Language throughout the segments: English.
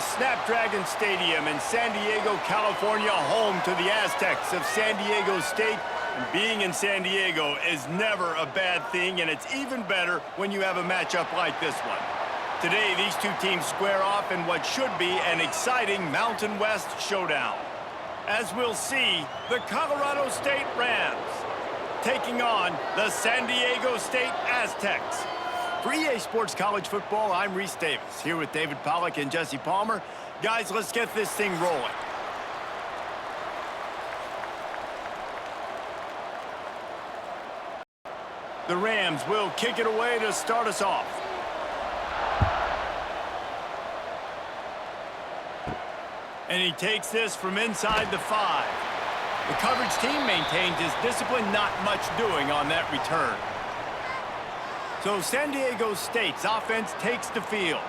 Snapdragon Stadium in San Diego, California, home to the Aztecs of San Diego State. And being in San Diego is never a bad thing, and it's even better when you have a matchup like this one. Today, these two teams square off in what should be an exciting Mountain West showdown. As we'll see, the Colorado State Rams taking on the San Diego State Aztecs. For EA Sports College Football, I'm Reese Davis, here with David Pollack and Jesse Palmer. Guys, let's get this thing rolling. The Rams will kick it away to start us off. And he takes this from inside the 5. The coverage team maintains his discipline, not much doing on that return. So San Diego State's offense takes the field.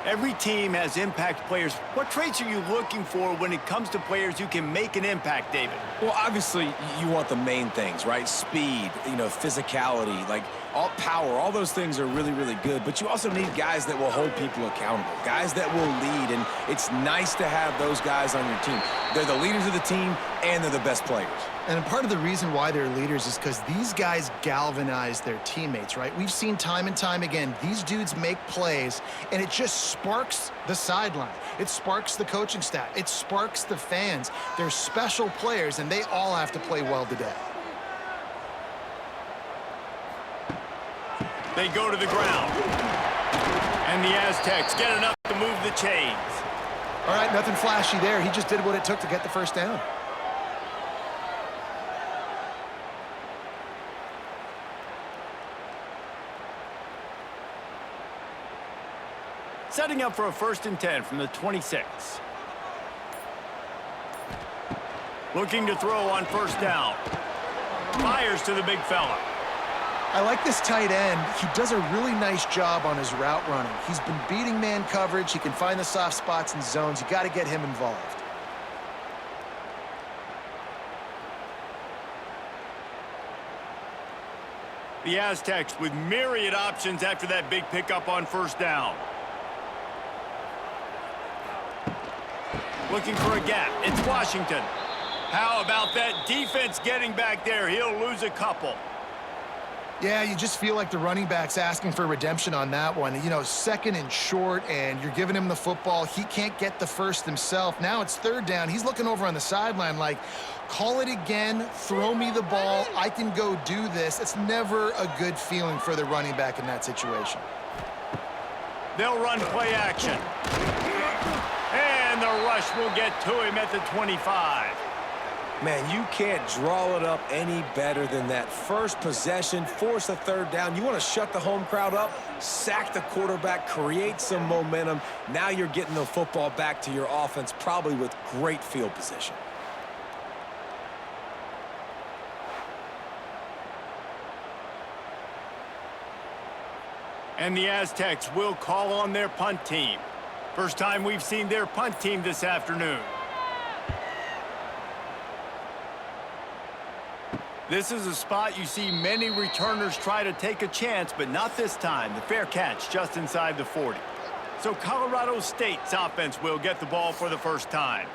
Every team has impact players. What traits are you looking for when it comes to players who can make an impact, David? Well, obviously, you want the main things, right? Speed, physicality, like all power, all those things are really, really good. But you also need guys that will hold people accountable, guys that will lead. And it's nice to have those guys on your team. They're the leaders of the team, and they're the best players. And part of the reason why they're leaders is because these guys galvanize their teammates, right? We've seen time and time again, these dudes make plays, and it just sparks the sideline. It sparks the coaching staff. It sparks the fans. They're special players, and they all have to play well today. They go to the ground. And the Aztecs get enough to move the chains. All right, nothing flashy there. He just did what it took to get the first down. Setting up for a 1st and 10 from the 26. Looking to throw on 1st down. Fires to the big fella. I like this tight end. He does a really nice job on his route running. He's been beating man coverage. He can find the soft spots and zones. You got to get him involved. The Aztecs with myriad options after that big pickup on 1st down. Looking for a gap. It's Washington. How about that defense getting back there? He'll lose a couple. Yeah, you just feel like the running back's asking for redemption on that one. 2nd and short, and you're giving him the football. He can't get the first himself. Now it's 3rd down. He's looking over on the sideline like, call it again, throw me the ball, I can go do this. It's never a good feeling for the running back in that situation. They'll run play action. And the rush will get to him at the 25. Man, you can't draw it up any better than that. First possession, force a 3rd down. You want to shut the home crowd up, sack the quarterback, create some momentum. Now you're getting the football back to your offense, probably with great field position. And the Aztecs will call on their punt team. First time we've seen their punt team this afternoon. This is a spot you see many returners try to take a chance, but not this time. The fair catch just inside the 40. So Colorado State's offense will get the ball for the first time.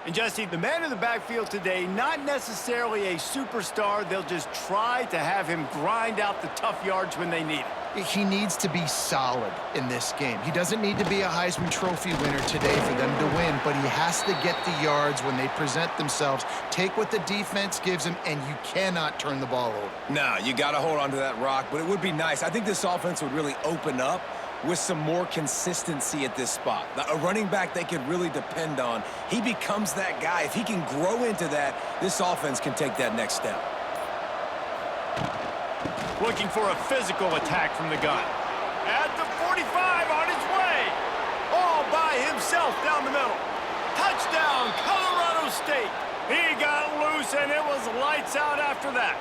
And Jesse, the man in the backfield today, not necessarily a superstar. They'll just try to have him grind out the tough yards when they need it. He needs to be solid in this game. He doesn't need to be a Heisman Trophy winner today for them to win, but he has to get the yards when they present themselves. Take what the defense gives him, and you cannot turn the ball over. No, you got to hold on to that rock, but it would be nice. I think this offense would really open up with some more consistency at this spot. A running back they could really depend on. He becomes that guy. If he can grow into that, this offense can take that next step. Looking for a physical attack from the gun. At the 45 on his way. All by himself down the middle. Touchdown, Colorado State. He got loose, and it was lights out after that.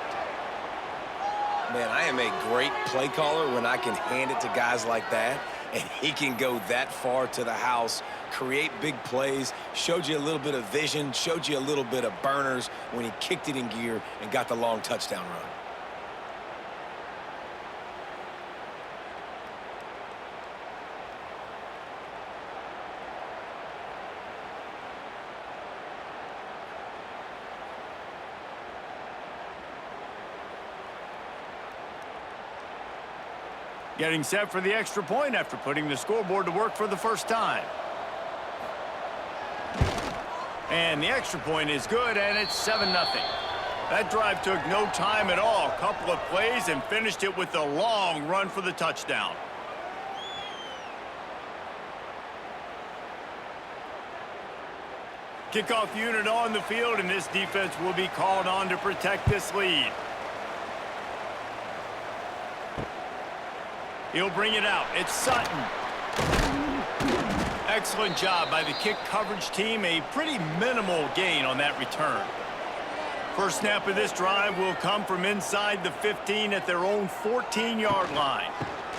Man, I am a great play caller when I can hand it to guys like that, and he can go that far to the house, create big plays, showed you a little bit of vision, showed you a little bit of burners when he kicked it in gear and got the long touchdown run. Getting set for the extra point after putting the scoreboard to work for the first time. And the extra point is good, and it's 7-0. That drive took no time at all. Couple of plays and finished it with a long run for the touchdown. Kickoff unit on the field, and this defense will be called on to protect this lead. He'll bring it out. It's Sutton. Excellent job by the kick coverage team. A pretty minimal gain on that return. First snap of this drive will come from inside the 15 at their own 14-yard line.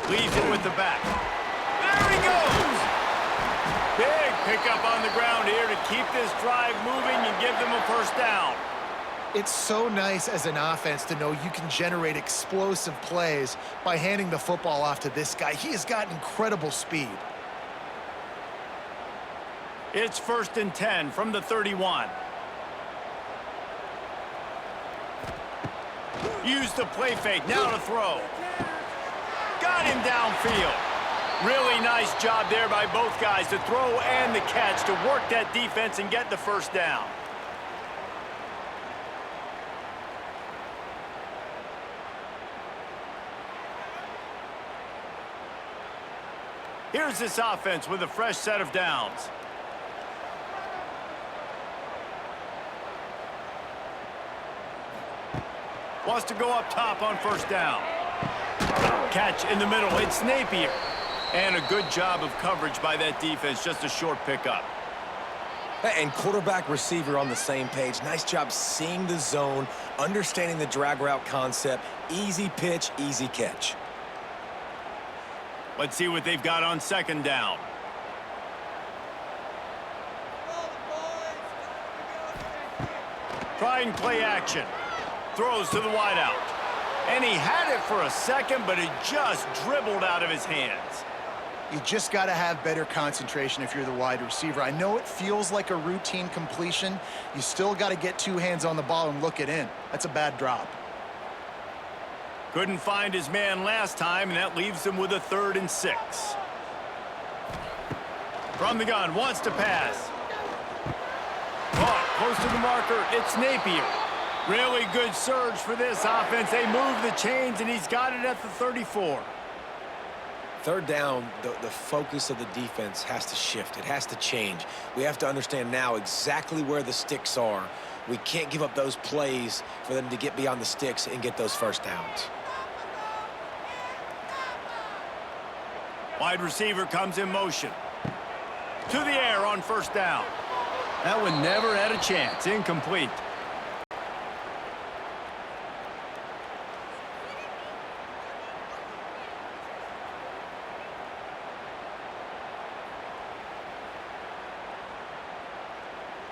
Leaves it with the back. There he goes! Big pickup on the ground here to keep this drive moving and give them a first down. It's so nice as an offense to know you can generate explosive plays by handing the football off to this guy. He has got incredible speed. It's 1st and 10 from the 31. Use the play fake, now to throw. Got him downfield. Really nice job there by both guys to throw and the catch to work that defense and get the first down. Here's this offense with a fresh set of downs. Wants to go up top on first down. Catch in the middle. It's Napier. And a good job of coverage by that defense. Just a short pickup. And quarterback receiver on the same page. Nice job seeing the zone, understanding the drag route concept. Easy pitch, easy catch. Let's see what they've got on second down. Trying play action. Throws to the wideout. And he had it for a second, but it just dribbled out of his hands. You just got to have better concentration if you're the wide receiver. I know it feels like a routine completion. You still got to get two hands on the ball and look it in. That's a bad drop. Couldn't find his man last time, and that leaves him with a 3rd and 6. From the gun, wants to pass. Caught close to the marker. It's Napier. Really good surge for this offense. They move the chains, and he's got it at the 34. Third down, the focus of the defense has to shift. It has to change. We have to understand now exactly where the sticks are. We can't give up those plays for them to get beyond the sticks and get those first downs. Wide receiver comes in motion. To the air on first down. That one never had a chance. Incomplete.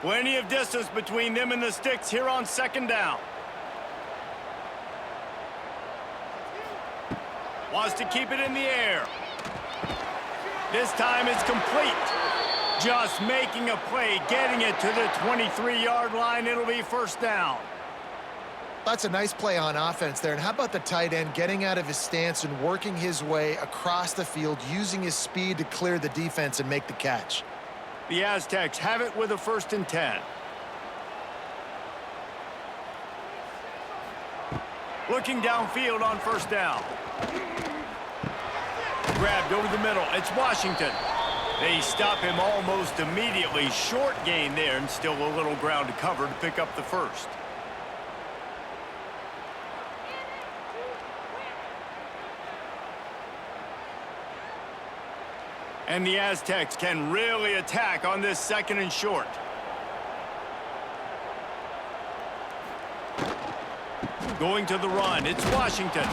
Plenty of distance between them and the sticks here on second down. Wants to keep it in the air. This time it's complete. Just making a play, getting it to the 23-yard line. It'll be first down. That's a nice play on offense there. And how about the tight end getting out of his stance and working his way across the field, using his speed to clear the defense and make the catch. The Aztecs have it with a 1st and 10. Looking downfield on first down. Grabbed over the middle. It's Washington. They stop him almost immediately. Short gain there, and still a little ground to cover to pick up the first. And the Aztecs can really attack on this 2nd and short. Going to the run, it's Washington.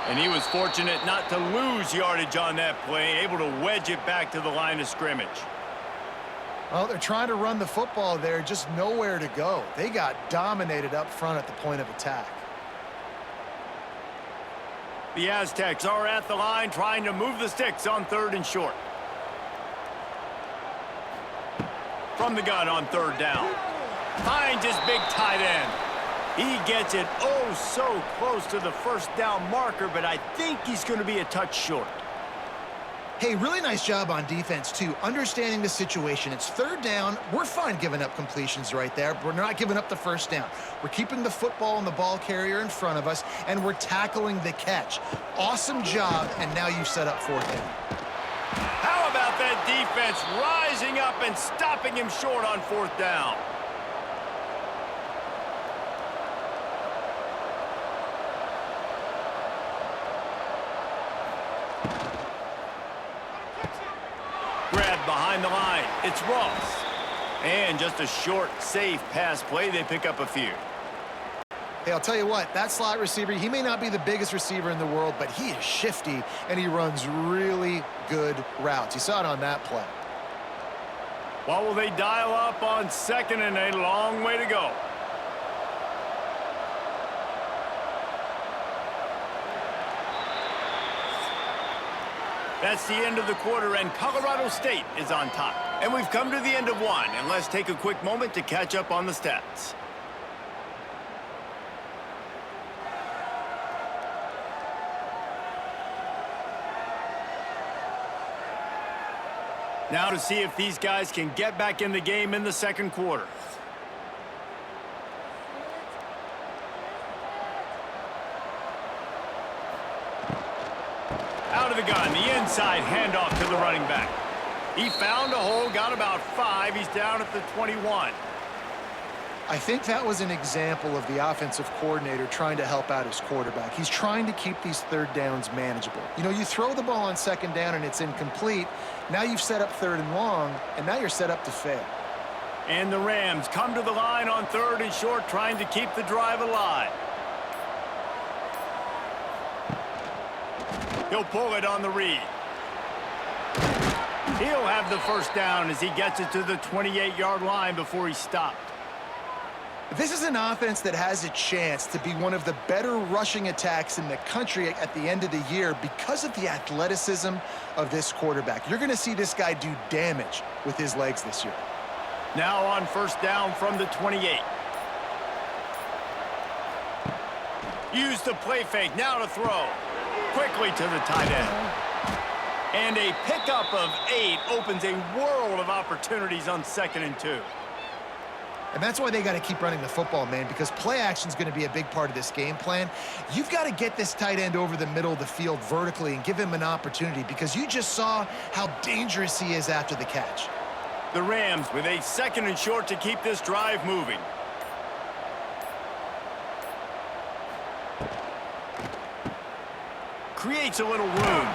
And he was fortunate not to lose yardage on that play, able to wedge it back to the line of scrimmage. Well, they're trying to run the football there, just nowhere to go. They got dominated up front at the point of attack. The Aztecs are at the line trying to move the sticks on 3rd and short. From the gun on 3rd down. Finds his big tight end. He gets it oh so close to the first down marker, but I think he's going to be a touch short. Hey, really nice job on defense, too, understanding the situation. It's third down. We're fine giving up completions right there. We're not giving up the first down. We're keeping the football and the ball carrier in front of us, and we're tackling the catch. Awesome job, and now you've set up fourth down. How about that defense rising up and stopping him short on fourth down? Grab behind the line. It's Ross. And just a short, safe pass play. They pick up a few. Hey, I'll tell you what, that slot receiver, he may not be the biggest receiver in the world, but he is shifty, and he runs really good routes. You saw it on that play. What will they dial up on second and a long way to go? That's the end of the quarter, and Colorado State is on top. And we've come to the end of one, and let's take a quick moment to catch up on the stats. Now to see if these guys can get back in the game in the second quarter. Out of the gun, the inside handoff to the running back. He found a hole, got about 5. He's down at the 21. I think that was an example of the offensive coordinator trying to help out his quarterback. He's trying to keep these third downs manageable. You know, you throw the ball on second down and it's incomplete. Now you've set up third and long, and now you're set up to fail. And the Rams come to the line on third and short, trying to keep the drive alive. He'll pull it on the read. He'll have the first down as he gets it to the 28-yard line before he stopped. This is an offense that has a chance to be one of the better rushing attacks in the country at the end of the year because of the athleticism of this quarterback. You're going to see this guy do damage with his legs this year. Now on first down from the 28. Use the play fake, now to throw. Quickly to the tight end. And a pickup of 8 opens a world of opportunities on 2nd and 2. And that's why they got to keep running the football, man, because play action is going to be a big part of this game plan. You've got to get this tight end over the middle of the field vertically and give him an opportunity because you just saw how dangerous he is after the catch. The Rams with a 2nd and short to keep this drive moving. Creates a little room.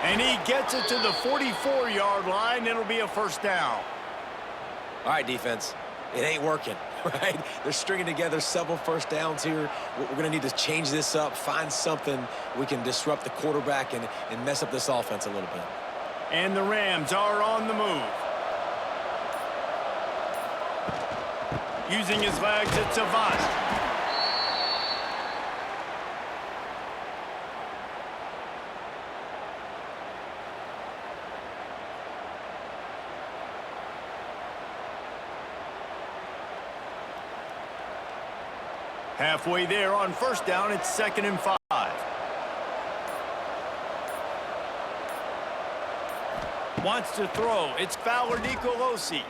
And he gets it to the 44-yard line. It'll be a first down. All right, defense. It ain't working, right? They're stringing together several first downs here. We're going to need to change this up, find something we can disrupt the quarterback and mess up this offense a little bit. And the Rams are on the move. Using his legs, it's Savant. Halfway there on first down, it's 2nd and 5. Wants to throw. It's Fowler Nicolosi.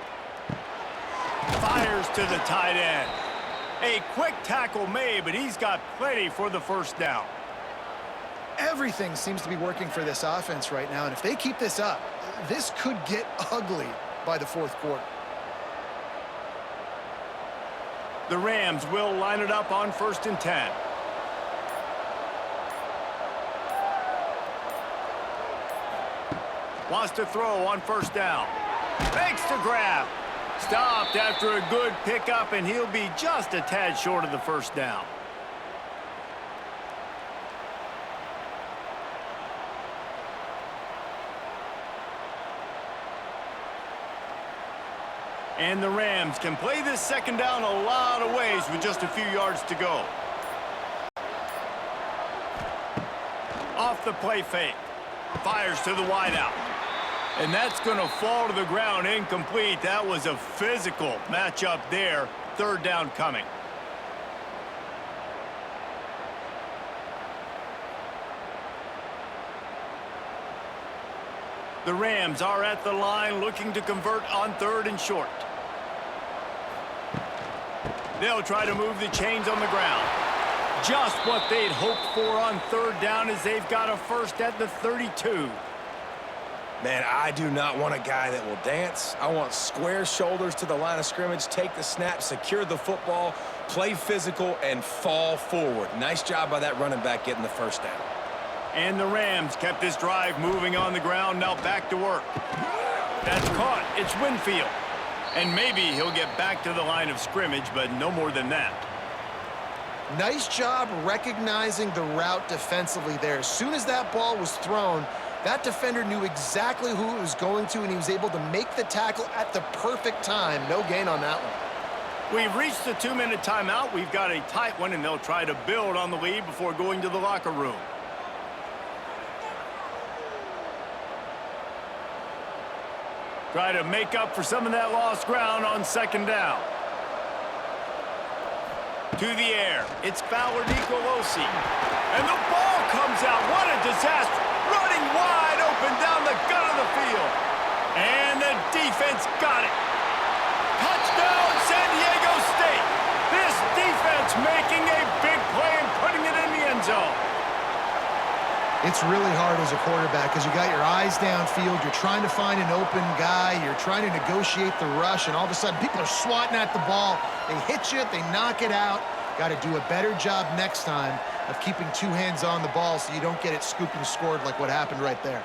Fires to the tight end. A quick tackle made, but he's got plenty for the first down. Everything seems to be working for this offense right now, and if they keep this up, this could get ugly by the fourth quarter. The Rams will line it up on 1st and 10. Wants to throw on first down. Makes the grab. Stopped after a good pickup, and he'll be just a tad short of the first down. And the Rams can play this second down a lot of ways with just a few yards to go. Off the play fake. Fires to the wideout. And that's going to fall to the ground incomplete. That was a physical matchup there. 3rd down coming. The Rams are at the line looking to convert on 3rd and short. They'll try to move the chains on the ground. Just what they'd hoped for on 3rd down as they've got a first at the 32. Man, I do not want a guy that will dance. I want square shoulders to the line of scrimmage, take the snap, secure the football, play physical, and fall forward. Nice job by that running back getting the first down. And the Rams kept this drive moving on the ground, now back to work. That's caught. It's Winfield. And maybe he'll get back to the line of scrimmage, but no more than that. Nice job recognizing the route defensively there. As soon as that ball was thrown, that defender knew exactly who it was going to, and he was able to make the tackle at the perfect time. No gain on that one. We've reached the 2-minute timeout. We've got a tight one, and they'll try to build on the lead before going to the locker room. Try to make up for some of that lost ground on 2nd down. To the air. It's Fowler Nicolosi. And the ball comes out. What a disaster. Running wide open down the gut of the field. And the defense got it. Touchdown, San Diego State. This defense making a big play and putting it in the end zone. It's really hard as a quarterback because you got your eyes downfield. You're trying to find an open guy. You're trying to negotiate the rush, and all of a sudden people are swatting at the ball. They hit you. They knock it out. Got to do a better job next time of keeping 2 hands on the ball so you don't get it scooped and scored like what happened right there.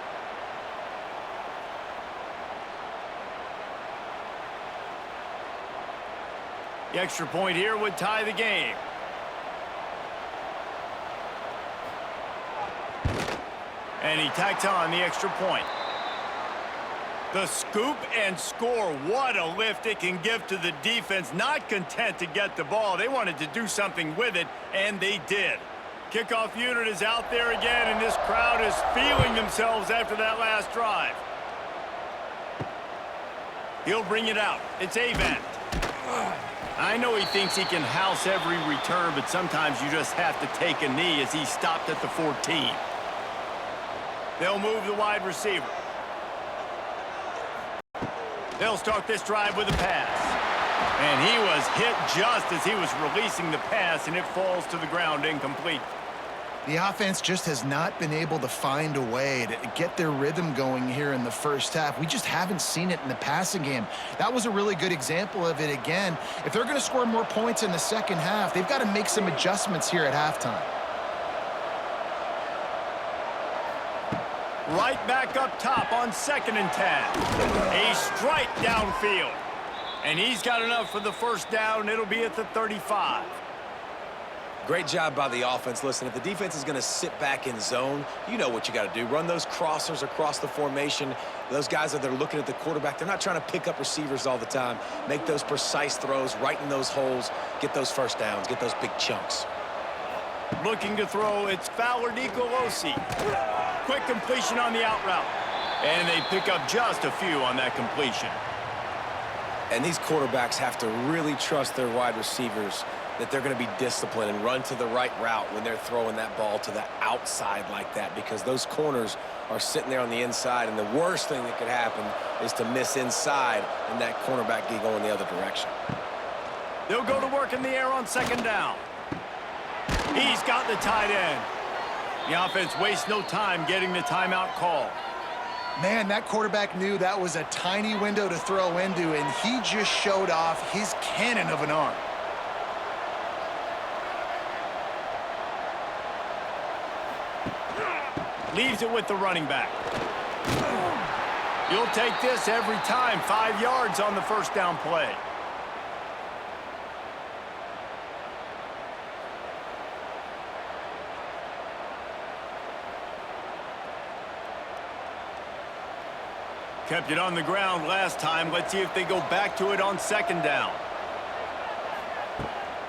The extra point here would tie the game. And he tacks on the extra point. The scoop and score. What a lift it can give to the defense. Not content to get the ball. They wanted to do something with it, and they did. Kickoff unit is out there again, and this crowd is feeling themselves after that last drive. He'll bring it out. It's Avant. I know he thinks he can house every return, but sometimes you just have to take a knee as he stopped at the 14. They'll move the wide receiver. They'll start this drive with a pass. And he was hit just as he was releasing the pass, and it falls to the ground incomplete. The offense just has not been able to find a way to get their rhythm going here in the first half. We just haven't seen it in the passing game. That was a really good example of it again. If they're going to score more points in the second half, they've got to make some adjustments here at halftime. Right back up top on 2nd and 10. A strike downfield. And he's got enough for the first down. It'll be at the 35. Great job by the offense. Listen, if the defense is going to sit back in zone, you know what you got to do. Run those crossers across the formation. Those guys that are looking at the quarterback, they're not trying to pick up receivers all the time. Make those precise throws right in those holes. Get those first downs. Get those big chunks. Looking to throw, it's Fowler Nicolosi. Quick completion on the out route. And they pick up just a few on that completion. And these quarterbacks have to really trust their wide receivers that they're going to be disciplined and run to the right route when they're throwing that ball to the outside like that, because those corners are sitting there on the inside, and the worst thing that could happen is to miss inside and that cornerback get going the other direction. They'll go to work in the air on 2nd down. He's got the tight end. The offense wastes no time getting the timeout call. Man, that quarterback knew that was a tiny window to throw into, and he just showed off his cannon of an arm. Leaves it with the running back. You'll take this every time. 5 yards on the first down play. Kept it on the ground last time. Let's see if they go back to it on 2nd down.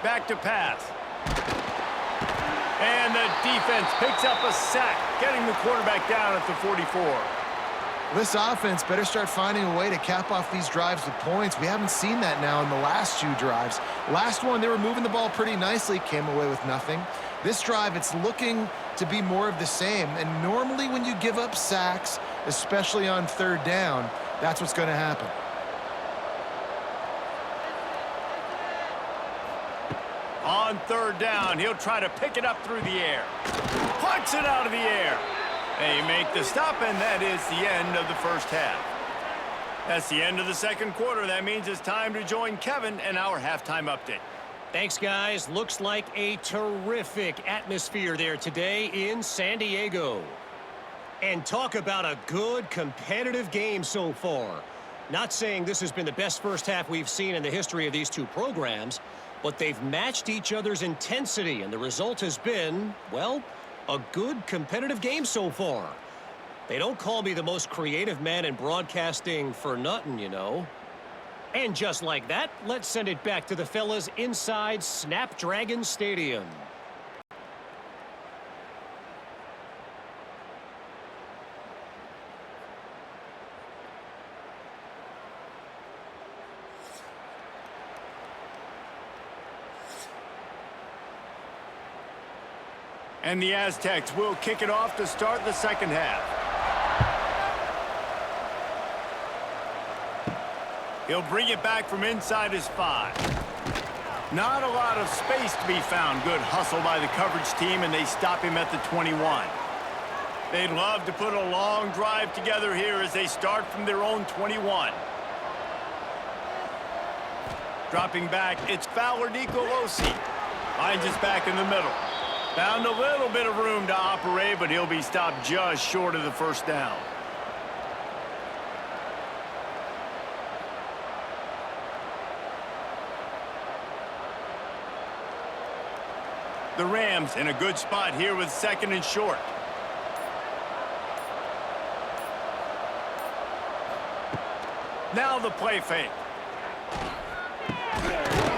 Back to pass. And the defense picks up a sack, getting the quarterback down at the 44. This offense better start finding a way to cap off these drives with points. We haven't seen that now in the last 2 drives. Last one, they were moving the ball pretty nicely, came away with nothing. This drive, it's looking to be more of the same. And normally when you give up sacks, especially on third down, that's what's going to happen. On third down, he'll try to pick it up through the air. Plucks it out of the air. They make the stop, and that is the end of the first half. That's the end of the second quarter. That means it's time to join Kevin in our halftime update. Thanks, guys. Looks like a terrific atmosphere there today in San Diego. And talk about a good competitive game so far. Not saying this has been the best first half we've seen in the history of these two programs, but they've matched each other's intensity, and the result has been, well, a good competitive game so far. They don't call me the most creative man in broadcasting for nothing, you know. And just like that, let's send it back to the fellas inside Snapdragon Stadium. And the Aztecs will kick it off to start the second half. He'll bring it back from inside his 5. Not a lot of space to be found. Good hustle by the coverage team, and they stop him at the 21. They'd love to put a long drive together here as they start from their own 21. Dropping back, it's Fowler Nicolosi. Finds us back in the middle. Found a little bit of room to operate, but he'll be stopped just short of the first down. The Rams in a good spot here with second and short. Now the play fake.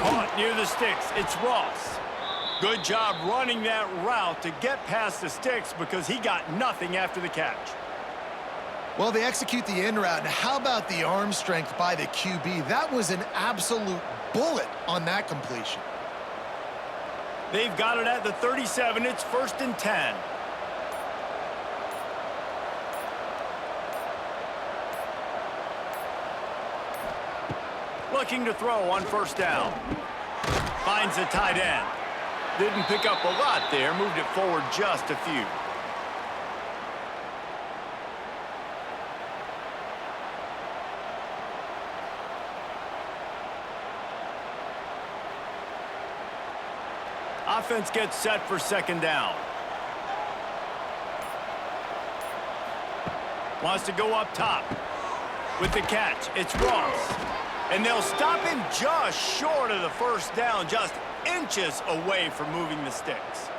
Caught near the sticks. It's Ross. Good job running that route to get past the sticks because he got nothing after the catch. Well, they execute the in route. Now, how about the arm strength by the QB? That was an absolute bullet on that completion. They've got it at the 37. It's 1st and 10. Looking to throw on first down. Finds the tight end. Didn't pick up a lot there. Moved it forward just a few. Offense gets set for second down. Wants to go up top. With the catch, it's Ross. And they'll stop him just short of the first down, just inches away from moving the sticks.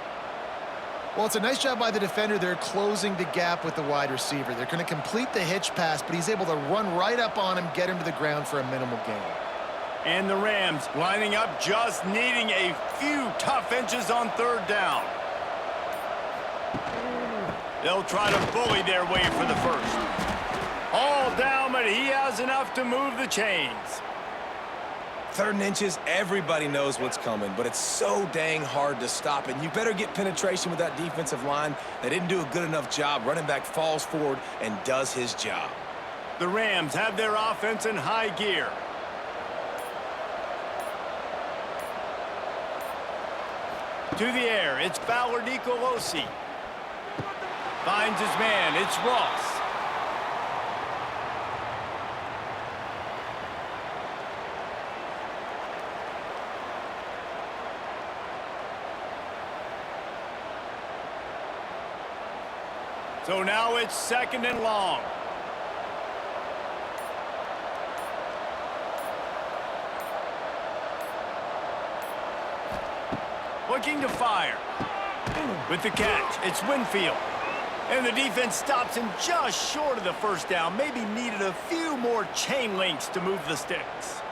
Well, it's a nice job by the defender. They're closing the gap with the wide receiver. They're going to complete the hitch pass, but he's able to run right up on him, get him to the ground for a minimal gain. And the Rams lining up, just needing a few tough inches on third down. They'll try to bully their way for the first. All down, but he has enough to move the chains. 3rd and inches, everybody knows what's coming, but it's so dang hard to stop, and you better get penetration with that defensive line. They didn't do a good enough job. Running back falls forward and does his job. The Rams have their offense in high gear. To the air, it's Fowler Nicolosi. Finds his man, it's Ross. So now it's 2nd and long. Looking to fire. With the catch, it's Winfield. And the defense stops him just short of the first down. Maybe needed a few more chain links to move the sticks.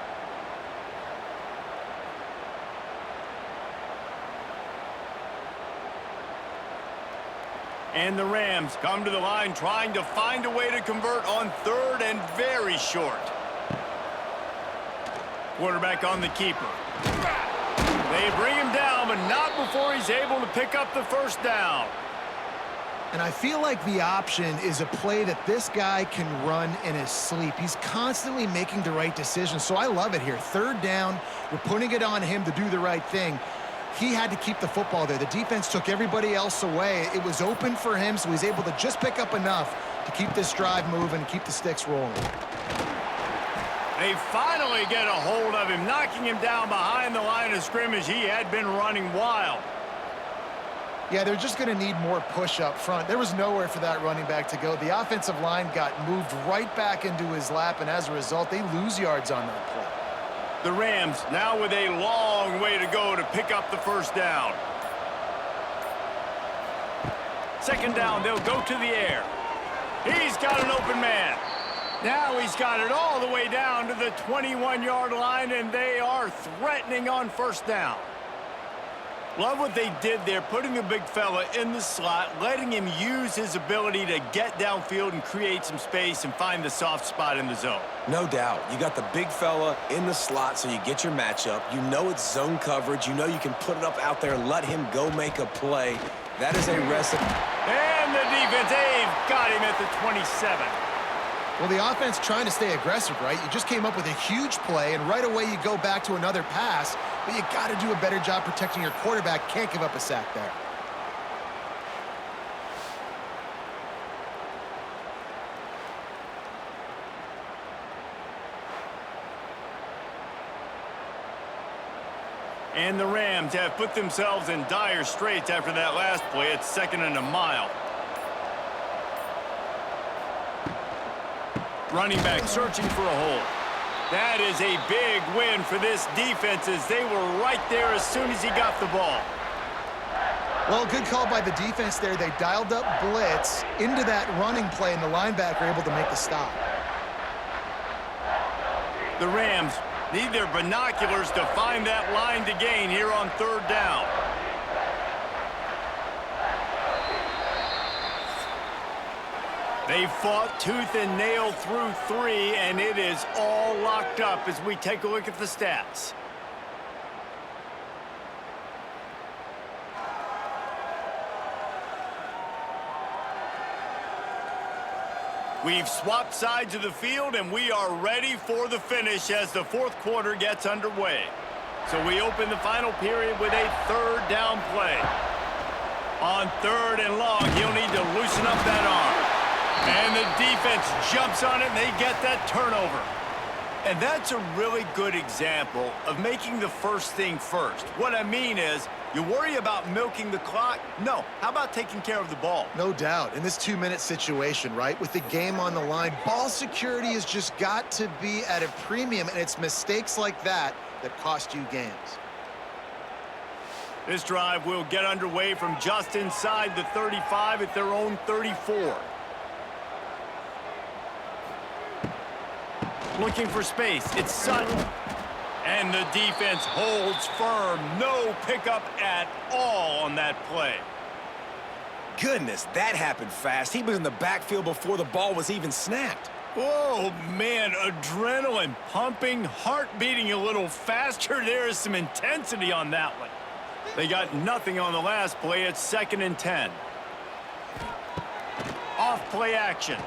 And the Rams come to the line trying to find a way to convert on 3rd and very short. Quarterback on the keeper. They bring him down, but not before he's able to pick up the first down. And I feel like the option is a play that this guy can run in his sleep. He's constantly making the right decision, so I love it here. Third down, you're putting it on him to do the right thing. He had to keep the football there. The defense took everybody else away. It was open for him, so he's able to just pick up enough to keep this drive moving and keep the sticks rolling. They finally get a hold of him, knocking him down behind the line of scrimmage. He had been running wild. Yeah, they're just going to need more push up front. There was nowhere for that running back to go. The offensive line got moved right back into his lap, and as a result, they lose yards on that play. The Rams now with a long way to go to pick up the first down. Second down, they'll go to the air. He's got an open man. Now he's got it all the way down to the 21-yard line, and they are threatening on first down. Love what they did there, putting the big fella in the slot, letting him use his ability to get downfield and create some space and find the soft spot in the zone. No doubt. You got the big fella in the slot, so you get your matchup. You know it's zone coverage. You know you can put it up out there and let him go make a play. That is a recipe. And the defense, they've got him at the 27. Well, the offense trying to stay aggressive, right? You just came up with a huge play, and right away you go back to another pass, but you got to do a better job protecting your quarterback. Can't give up a sack there. And the Rams have put themselves in dire straits after that last play. It's 2nd and a mile. Running back searching for a hole. That is a big win for this defense as they were right there as soon as he got the ball. Well, good call by the defense there. They dialed up blitz into that running play, and the linebacker able to make the stop. The Rams need their binoculars to find that line to gain here on third down. They fought tooth and nail through 3, and it is all locked up as we take a look at the stats. We've swapped sides of the field, and we are ready for the finish as the fourth quarter gets underway. So we open the final period with a third down play. On 3rd and long, he'll need to loosen up that arm. And the defense jumps on it, and they get that turnover. And that's a really good example of making the first thing first. What I mean is, you worry about milking the clock? No. How about taking care of the ball? No doubt. In this 2-minute situation, right, with the game on the line, ball security has just got to be at a premium, and it's mistakes like that that cost you games. This drive will get underway from just inside the 35 at their own 34. Looking for space. It's Sutton. And the defense holds firm. No pickup at all on that play. Goodness, that happened fast. He was in the backfield before the ball was even snapped. Oh, man, adrenaline pumping, heart beating a little faster. There is some intensity on that one. They got nothing on the last play. It's 2nd and 10. Off play action.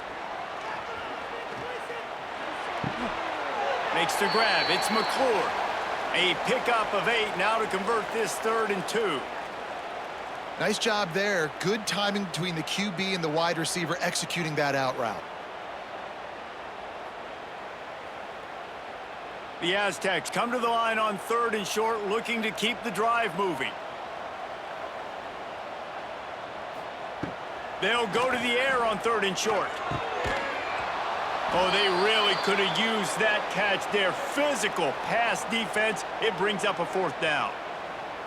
Makes the grab. It's McClure. A pickup of 8 now to convert this 3rd and 2. Nice job there. Good timing between the QB and the wide receiver executing that out route. The Aztecs come to the line on 3rd and short, looking to keep the drive moving. They'll go to the air on 3rd and short. Oh, they really could have used that catch there. Physical pass defense. It brings up a 4th down.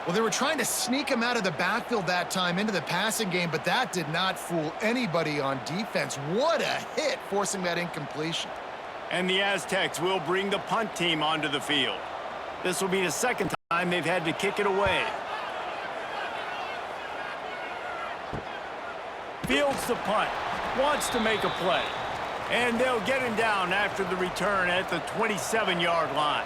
Well, they were trying to sneak him out of the backfield that time into the passing game, but that did not fool anybody on defense. What a hit, forcing that incompletion. And the Aztecs will bring the punt team onto the field. This will be the 2nd time they've had to kick it away. Fields the punt. Wants to make a play. And they'll get him down after the return at the 27-yard line.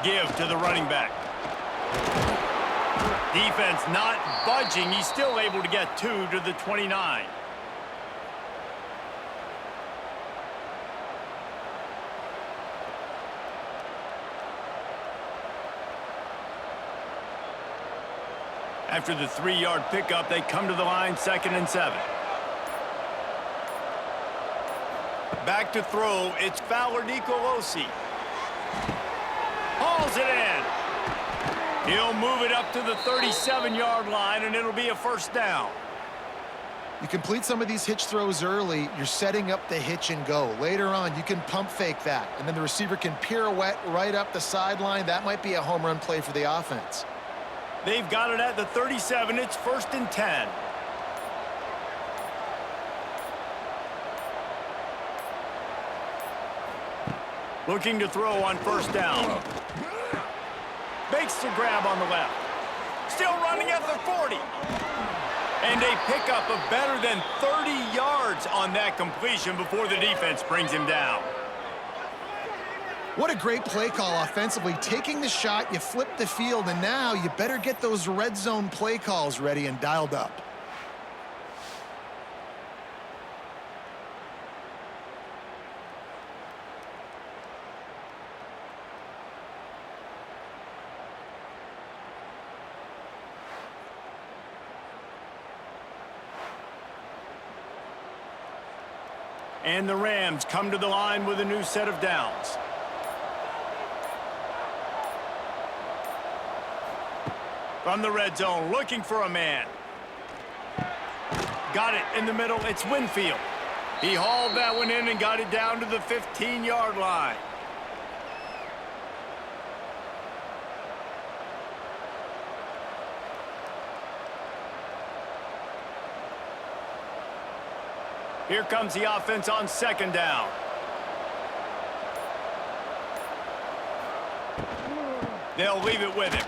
Give to the running back. Defense not budging. He's still able to get 2 to the 29. After the 3-yard pickup, they come to the line, 2nd and 7. Back to throw, it's Fowler Nicolosi. Hauls it in. He'll move it up to the 37-yard line, and it'll be a first down. You complete some of these hitch throws early, you're setting up the hitch and go. Later on, you can pump fake that, and then the receiver can pirouette right up the sideline. That might be a home run play for the offense. They've got it at the 37. It's 1st and 10. Looking to throw on first down. Makes the grab on the left. Still running at the 40. And a pickup of better than 30 yards on that completion before the defense brings him down. What a great play call offensively. Taking the shot, you flip the field, and now you better get those red zone play calls ready and dialed up. And the Rams come to the line with a new set of downs. From the red zone, looking for a man. Got it in the middle. It's Winfield. He hauled that one in and got it down to the 15-yard line. Here comes the offense on 2nd down. They'll leave it with him.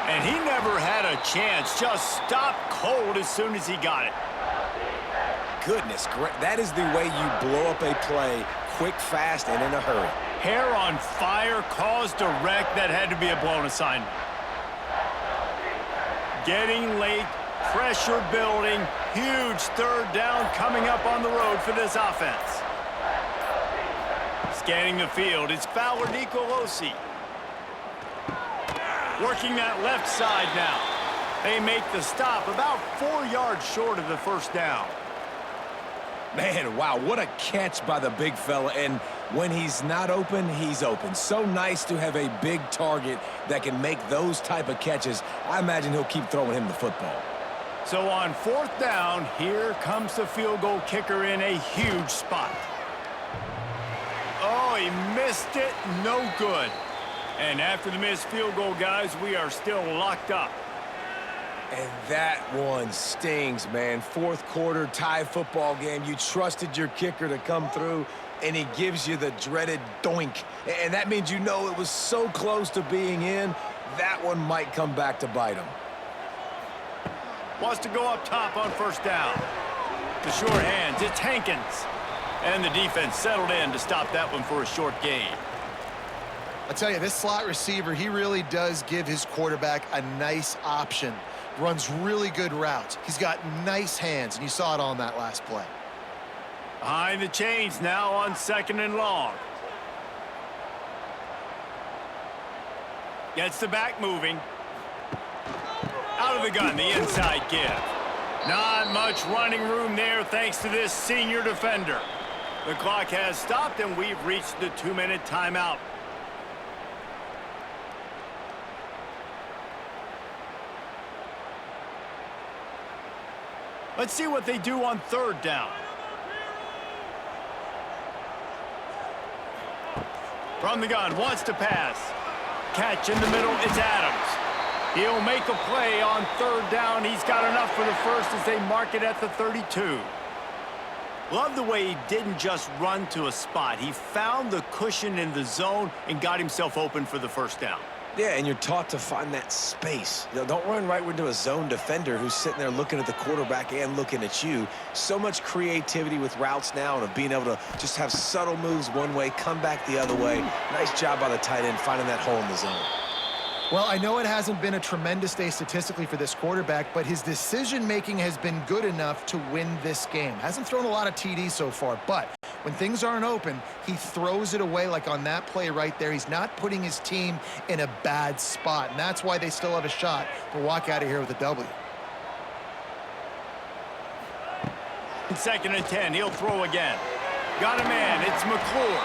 And he never had a chance. Just stopped cold as soon as he got it. Goodness, that is the way you blow up a play quick, fast, and in a hurry. Hair on fire, caused a wreck that had to be a blown assignment. Getting late, pressure building, huge 3rd down coming up on the road for this offense. Scanning the field, it's Fowler Nicolosi. Working that left side now. They make the stop about 4 yards short of the first down. Man, wow, what a catch by the big fella. And when he's not open, he's open. So nice to have a big target that can make those type of catches. I imagine he'll keep throwing him the football. So on 4th down, here comes the field goal kicker in a huge spot. Oh, he missed it. No good. And after the missed field goal, guys, we are still locked up. And that one stings, man. 4th quarter tie football game. You trusted your kicker to come through, and he gives you the dreaded doink. And that means you know it was so close to being in, that one might come back to bite him. Wants to go up top on 1st down. The short hands, it's Hankins. And the defense settled in to stop that one for a short gain. I'll tell you, this slot receiver, he really does give his quarterback a nice option. Runs really good routes. He's got nice hands, and you saw it on that last play. Behind the chains now on 2nd and long. Gets the back moving. Out of the gun, the inside give. Not much running room there thanks to this senior defender. The clock has stopped, and we've reached the 2-minute timeout. Let's see what they do on 3rd down. From the gun, wants to pass. Catch in the middle, it's Adams. He'll make a play on 3rd down. He's got enough for the first as they mark it at the 32. Love the way he didn't just run to a spot. He found the cushion in the zone and got himself open for the first down. Yeah, and you're taught to find that space. You know, don't run right into a zone defender who's sitting there looking at the quarterback and looking at you. So much creativity with routes now and of being able to just have subtle moves one way, come back the other way. Nice job by the tight end finding that hole in the zone. Well, I know it hasn't been a tremendous day statistically for this quarterback, but his decision-making has been good enough to win this game. Hasn't thrown a lot of TDs so far, but when things aren't open, he throws it away like on that play right there. He's not putting his team in a bad spot, and that's why they still have a shot to walk out of here with a W. Second and 10, he'll throw again. Got a man, it's McClure.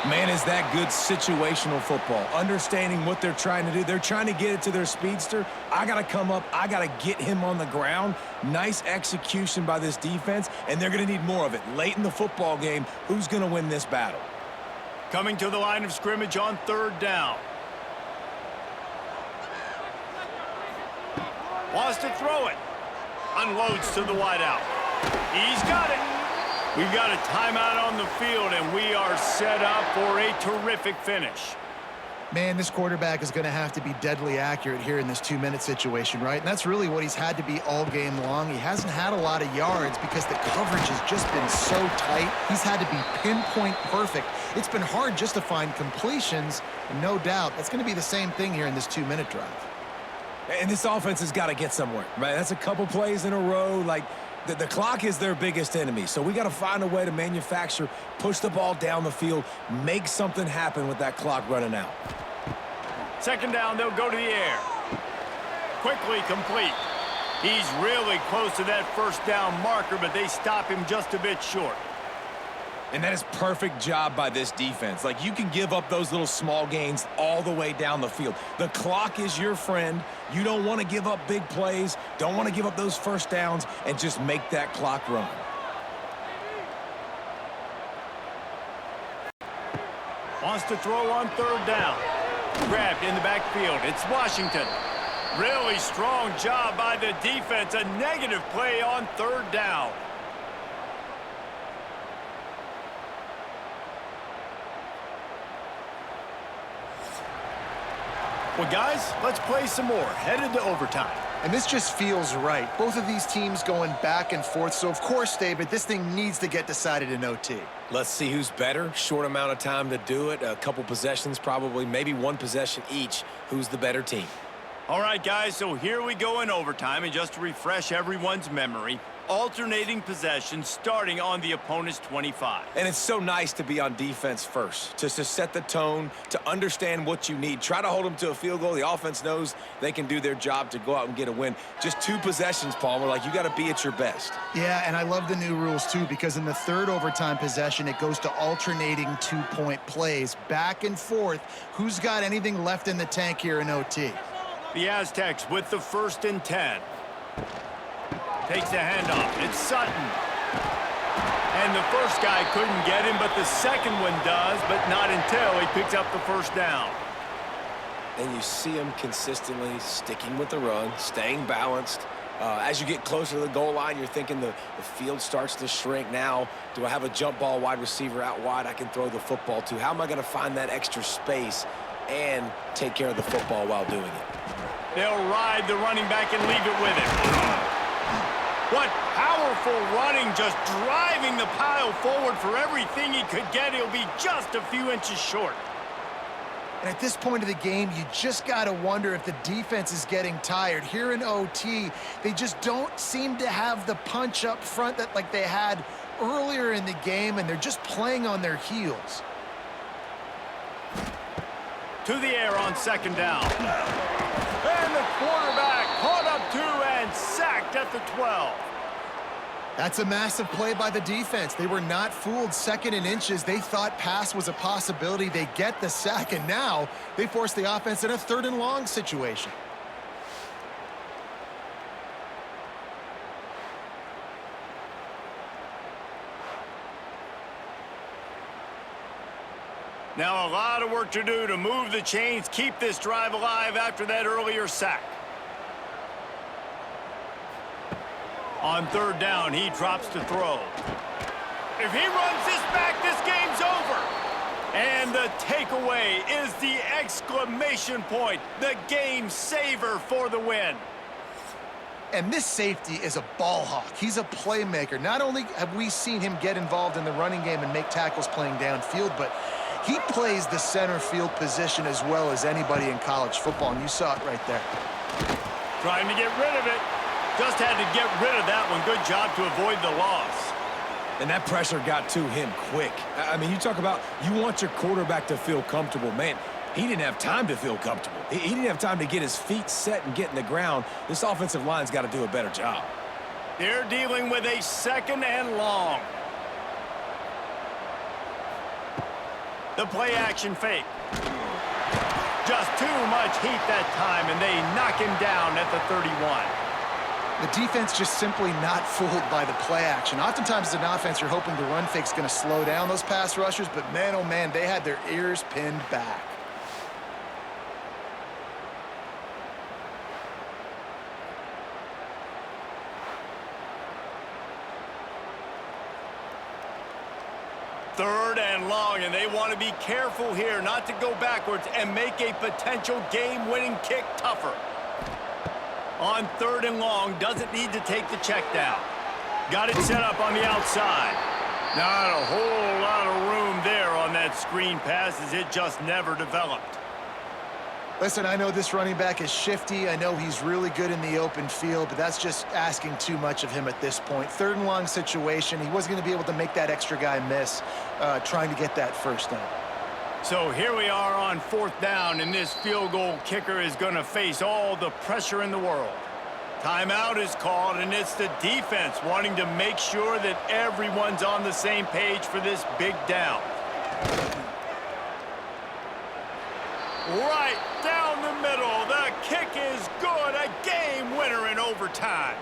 Man, is that good situational football. Understanding what they're trying to do. They're trying to get it to their speedster. I got to come up. I got to get him on the ground. Nice execution by this defense, and they're going to need more of it. Late in the football game, who's going to win this battle? Coming to the line of scrimmage on third down. Wants to throw it. Unloads to the wideout. He's got it. We've got a timeout on the field, and we are set up for a terrific finish. Man, this quarterback is going to have to be deadly accurate here in this 2-minute situation, right? And that's really what he's had to be all game long. He hasn't had a lot of yards because the coverage has just been so tight. He's had to be pinpoint perfect. It's been hard just to find completions, and no doubt that's going to be the same thing here in this 2-minute drive. And this offense has got to get somewhere, right? That's a couple plays in a row. Like, the clock is their biggest enemy, so we got to find a way to manufacture, push the ball down the field, make something happen with that clock running out. Second down, they'll go to the air. Quickly complete. He's really close to that first down marker, but they stop him just a bit short. And that is perfect job by this defense. Like, you can give up those little small gains all the way down the field. The clock is your friend. You don't want to give up big plays, don't want to give up those first downs, and just make that clock run. Wants to throw on third down. Grabbed in the backfield. It's Washington. Really strong job by the defense. A negative play on third down. Well, guys, let's play some more. Headed to overtime. And this just feels right. Both of these teams going back and forth. So, of course, David, this thing needs to get decided in OT. Let's see who's better. Short amount of time to do it. A couple possessions probably, maybe one possession each. Who's the better team? All right, guys, so here we go in overtime. And just to refresh everyone's memory, alternating possessions starting on the opponent's 25. And it's so nice to be on defense first, just to set the tone, to understand what you need. Try to hold them to a field goal. The offense knows they can do their job to go out and get a win. Just 2 possessions, Palmer. Like, you got to be at your best. Yeah, and I love the new rules, too, because in the third overtime possession, it goes to alternating 2-point plays. Back and forth. Who's got anything left in the tank here in OT? The Aztecs with the 1st and 10. Takes the handoff. It's Sutton. And the first guy couldn't get him, but the second one does, but not until he picks up the first down. And you see him consistently sticking with the run, staying balanced. As you get closer to the goal line, you're thinking the field starts to shrink. Now, do I have a jump ball wide receiver out wide I can throw the football to? How am I going to find that extra space and take care of the football while doing it? They'll ride the running back and leave it with him. What powerful running, just driving the pile forward for everything he could get. He'll be just a few inches short. And at this point of the game, you just got to wonder if the defense is getting tired. Here in OT, they just don't seem to have the punch up front that like they had earlier in the game, and they're just playing on their heels. To the air on second down. And the quarterback caught up to and sacked at the 12. That's a massive play by the defense. They were not fooled. 2nd and inches. They thought pass was a possibility. They get the sack, and now they force the offense in a 3rd and long situation. Now a lot of work to do to move the chains, keep this drive alive after that earlier sack. On third down, he drops to throw. If he runs this back, this game's over. And the takeaway is the exclamation point, the game saver for the win. And this safety is a ball hawk. He's a playmaker. Not only have we seen him get involved in the running game and make tackles playing downfield, but He plays the center field position as well as anybody in college football, and you saw it right there. Trying to get rid of it. Just had to get rid of that one. Good job to avoid the loss. And that pressure got to him quick. I mean, you talk about you want your quarterback to feel comfortable. Man, he didn't have time to feel comfortable. He didn't have time to get his feet set and get in the ground. This offensive line's got to do a better job. They're dealing with a 2nd and long. The play action fake. Just too much heat that time, and they knock him down at the 31. The defense just simply not fooled by the play action. Oftentimes as an offense, you're hoping the run fake's going to slow down those pass rushers, but man, oh man, they had their ears pinned back. Third and long, and they want to be careful here not to go backwards and make a potential game-winning kick tougher. On 3rd and long, doesn't need to take the check down. Got it set up on the outside. Not a whole lot of room there on that screen pass as it just never developed. Listen, I know this running back is shifty. I know he's really good in the open field, but that's just asking too much of him at this point. 3rd and long situation. He wasn't going to be able to make that extra guy miss trying to get that first down. So here we are on 4th down, and this field goal kicker is going to face all the pressure in the world. Timeout is called, and it's the defense wanting to make sure that everyone's on the same page for this big down. Right down the middle. The kick is good. A game winner in overtime.